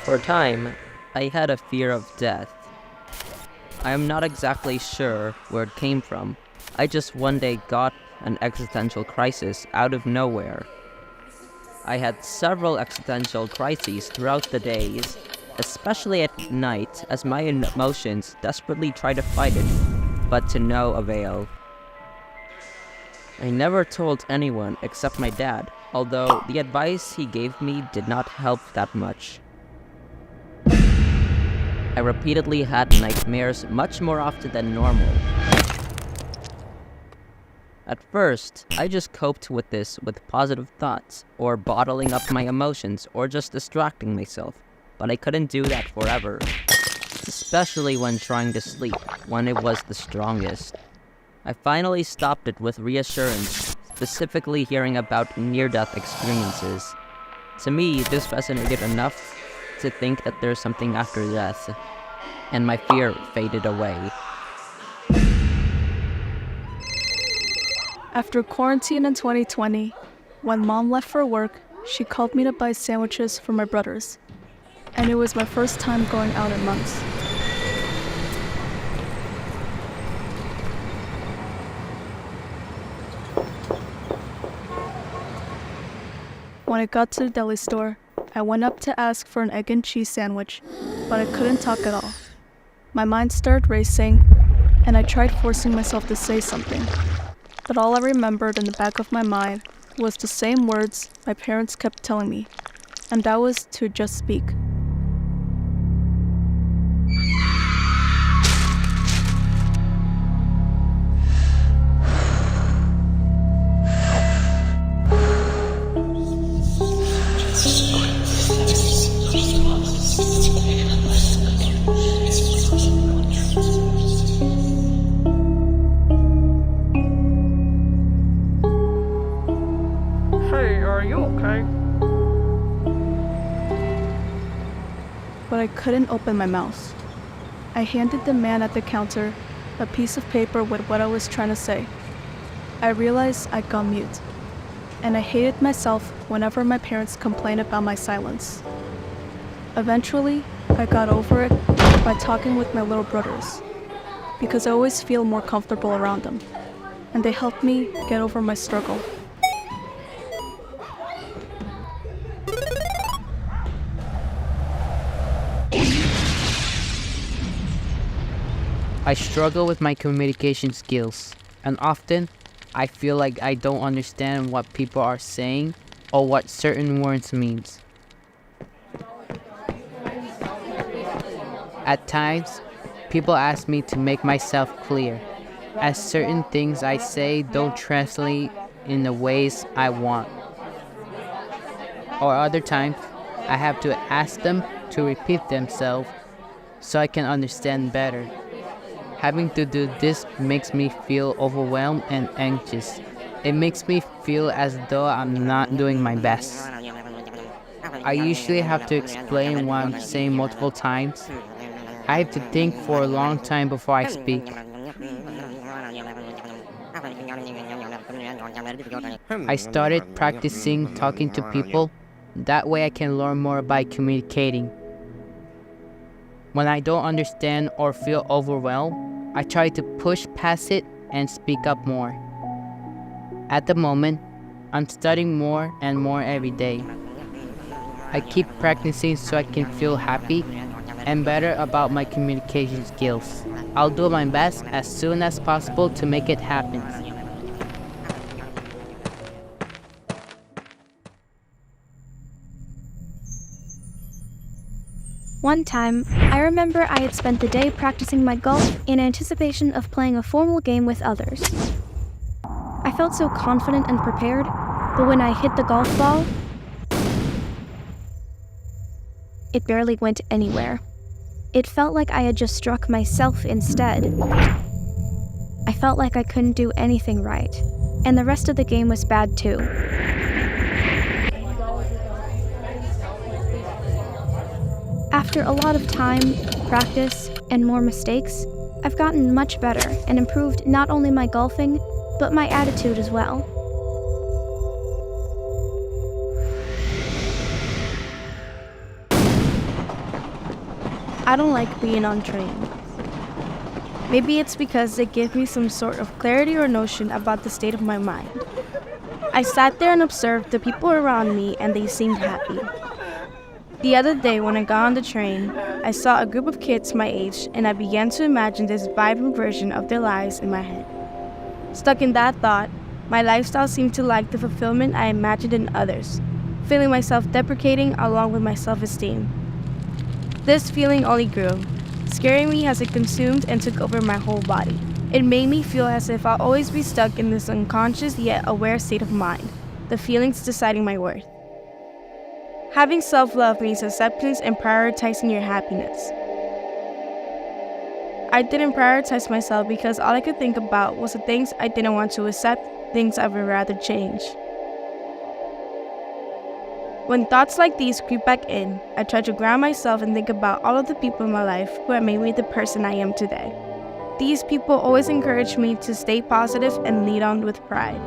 For a time, I had a fear of death. I am not exactly sure where it came from. I just one day got an existential crisis out of nowhere. I had several existential crises throughout the days, especially at night, as my emotions desperately try to fight it, but to no avail. I never told anyone except my dad, although the advice he gave me did not help that much. I repeatedly had nightmares much more often than normal. At first, I just coped with this with positive thoughts, or bottling up my emotions, or just distracting myself, but I couldn't do that forever, especially when trying to sleep, when it was the strongest. I finally stopped it with reassurance, specifically hearing about near-death experiences. To me, this resonated enough to think that there's something after death, and my fear faded away. After quarantine in 2020, when Mom left for work, she called me to buy sandwiches for my brothers, and it was my first time going out in months. When I got to the deli store, I went up to ask for an egg and cheese sandwich, but I couldn't talk at all. My mind started racing, and I tried forcing myself to say something. But all I remembered in the back of my mind was the same words my parents kept telling me, and that was to just speak. Hey, are you okay? But I couldn't open my mouth. I handed the man at the counter a piece of paper with what I was trying to say. I realized I'd gone mute, and I hated myself whenever my parents complained about my silence. Eventually, I got over it by talking with my little brothers, because I always feel more comfortable around them, and they helped me get over my struggle. I struggle with my communication skills, and often I feel like I don't understand what people are saying or what certain words means. At times, people ask me to make myself clear, as certain things I say don't translate in the ways I want. Or other times, I have to ask them to repeat themselves so I can understand better. Having to do this makes me feel overwhelmed and anxious. It makes me feel as though I'm not doing my best. I usually have to explain what I'm saying multiple times. I have to think for a long time before I speak. I started practicing talking to people. That way I can learn more by communicating. When I don't understand or feel overwhelmed, I try to push past it and speak up more. At the moment, I'm studying more and more every day. I keep practicing so I can feel happy and better about my communication skills. I'll do my best as soon as possible to make it happen. One time, I remember I had spent the day practicing my golf in anticipation of playing a formal game with others. I felt so confident and prepared, but when I hit the golf ball, it barely went anywhere. It felt like I had just struck myself instead. I felt like I couldn't do anything right, and the rest of the game was bad too. After a lot of time, practice, and more mistakes, I've gotten much better and improved not only my golfing, but my attitude as well. I don't like being on trains. Maybe it's because they give me some sort of clarity or notion about the state of my mind. I sat there and observed the people around me, and they seemed happy. The other day when I got on the train, I saw a group of kids my age, and I began to imagine this vibrant version of their lives in my head. Stuck in that thought, my lifestyle seemed to lack the fulfillment I imagined in others, feeling myself deprecating along with my self-esteem. This feeling only grew, scaring me as it consumed and took over my whole body. It made me feel as if I'll always be stuck in this unconscious yet aware state of mind, the feelings deciding my worth. Having self-love means acceptance and prioritizing your happiness. I didn't prioritize myself because all I could think about was the things I didn't want to accept, things I would rather change. When thoughts like these creep back in, I try to ground myself and think about all of the people in my life who have made me the person I am today. These people always encourage me to stay positive and lead on with pride.